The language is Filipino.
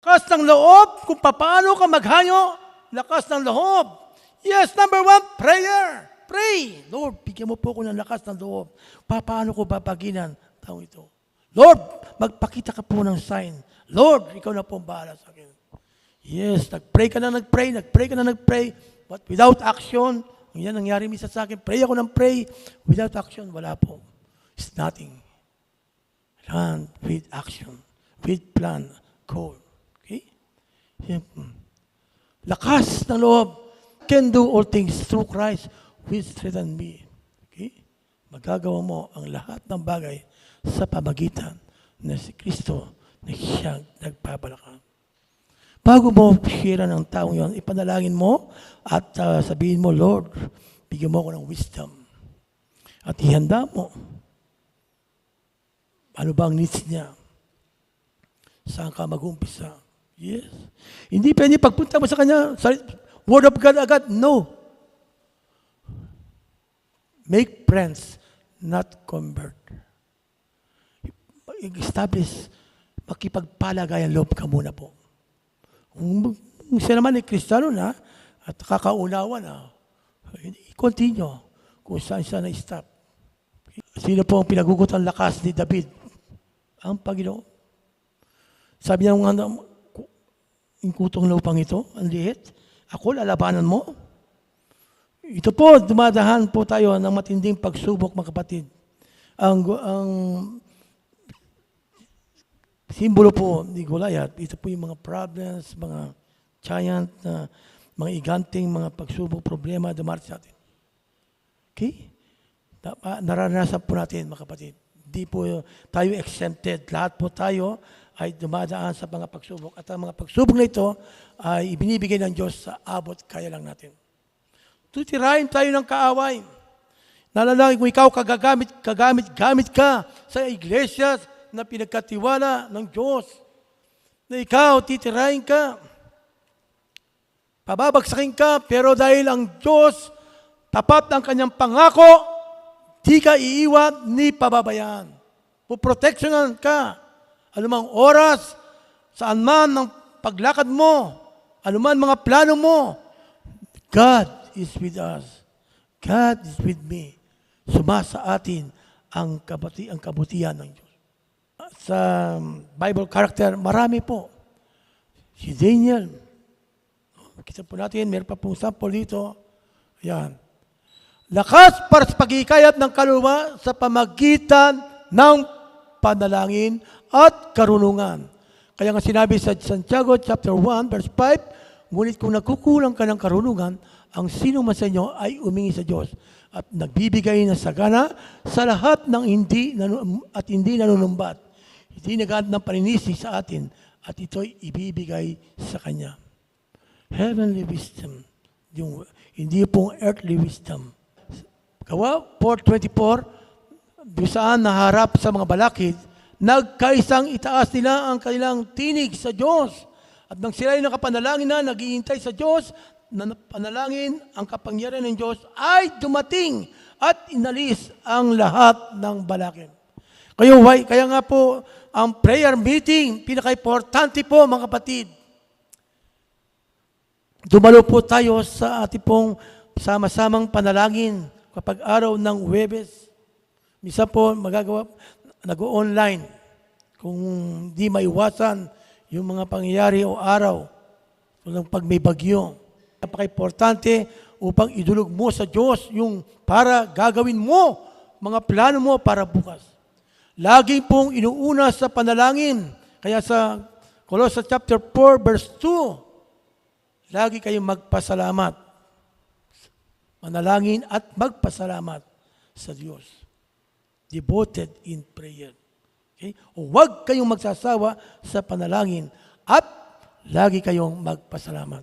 Lakas ng loob kung paano ka maghayo. Lakas ng loob. Yes, number 1, prayer. Pray. Lord, bigyan mo po ako ng lakas ng loob. Paano ko babaginan taong ito? Lord, magpakita ka po ng sign. Lord, ikaw na po ang bahala sa akin. Yes, nagpray ka na nagpray. But without action, yan nangyari minsan sa akin. Pray ako ng pray. Without action, wala po. It's nothing. Kailangan with action. With plan. Goal. Okay? Lakas ng loob. Can do all things through Christ which strengthens me. Okay? Magagawa mo ang lahat ng bagay sa pamagitan na si Kristo na siyang nagpapalakas. Bago mo share ng taong yon, ipanalangin mo at sabihin mo, Lord, bigyan mo ako ng wisdom. At ihanda mo. Ano ba ang needs niya? Saan ka mag-umpisa? Yes. Hindi pwede pagpunta mo sa kanya, word of God agad. No. Make friends, not convert. Establish, makipagpalagayan loob ka muna po. Kung siya naman ay Kristiyano na at kakaunawa na, i-continue kung saan siya na-stop. Sino po ang pinagugot ang lakas ni David? Ang Panginoon. Sabi niya, yung kutong lupang ito, ang liit, ako lalabanan mo. Ito po, dumadahan po tayo ng matinding pagsubok, mga kapatid. Ang simbolo po ni Goliath, ito po yung mga problems, mga giant, mga iganting, mga pagsubok, problema, dumarating sa atin. Okay? Naranasan po natin, mga kapatid. Hindi po tayo exempted. Lahat po tayo ay dumadaan sa mga pagsubok. At ang mga pagsubok na ito ay ibinibigay ng Diyos sa abot kaya lang natin. Tutirahin tayo ng kaaway. Nalalangin kung ikaw kagamit ka sa iglesia na pinagkatiwala ng Diyos. Na ikaw, titirahin ka. Pababagsakin ka, pero dahil ang Diyos, tapat ang kanyang pangako, di ka iiwan ni pababayaan. Puproteksyonan ka. Anumang oras, saan man ang paglakad mo, anuman mga plano mo, God is with us. God is with me. Sumasa atin ang kabutihan ng Diyos. Sa Bible character, marami po. Si Daniel. Kita po natin, meron pa pong sample dito. Ayan. Lakas para sa pagkikayat ng kaluluwa sa pamagitan ng panalangin at karunungan. Kaya nga sinabi sa Santiago chapter 1 verse 5, ngunit kung nagkukulang ka ng karunungan, ang sino man sa inyo ay umingi sa Diyos at nagbibigay ng sagana sa lahat ng hindi nanunumbat. Hindi naghahanap ng paninisi sa atin at ito'y ibibigay sa Kanya. Heavenly wisdom. Hindi pong earthly wisdom. Gawa 4:24, doon saan naharap sa mga balakid, nagkaisang itaas nila ang kanilang tinig sa Diyos. At nang sila ay nakapanalangin na, naghihintay sa Diyos, na panalangin, ang kapangyarihan ng Diyos ay dumating at inalis ang lahat ng balakid. Kaya nga po, ang prayer meeting, pinaka-importante po mga kapatid. Dumalo po tayo sa ating pong sama-samang panalangin kapag araw ng Huwebes. Misa po nag-online kung di maiwasan yung mga pangyayari o araw pag may bagyo. Napaka-importante upang idulog mo sa Diyos yung para gagawin mo, mga plano mo para bukas. Lagi pong inuuna sa panalangin. Kaya sa Colossae chapter 4 verse 2, lagi kayong magpasalamat. Manalangin at magpasalamat sa Diyos. Devoted in prayer. Okay? O huwag kayong magsasawa sa panalangin at lagi kayong magpasalamat.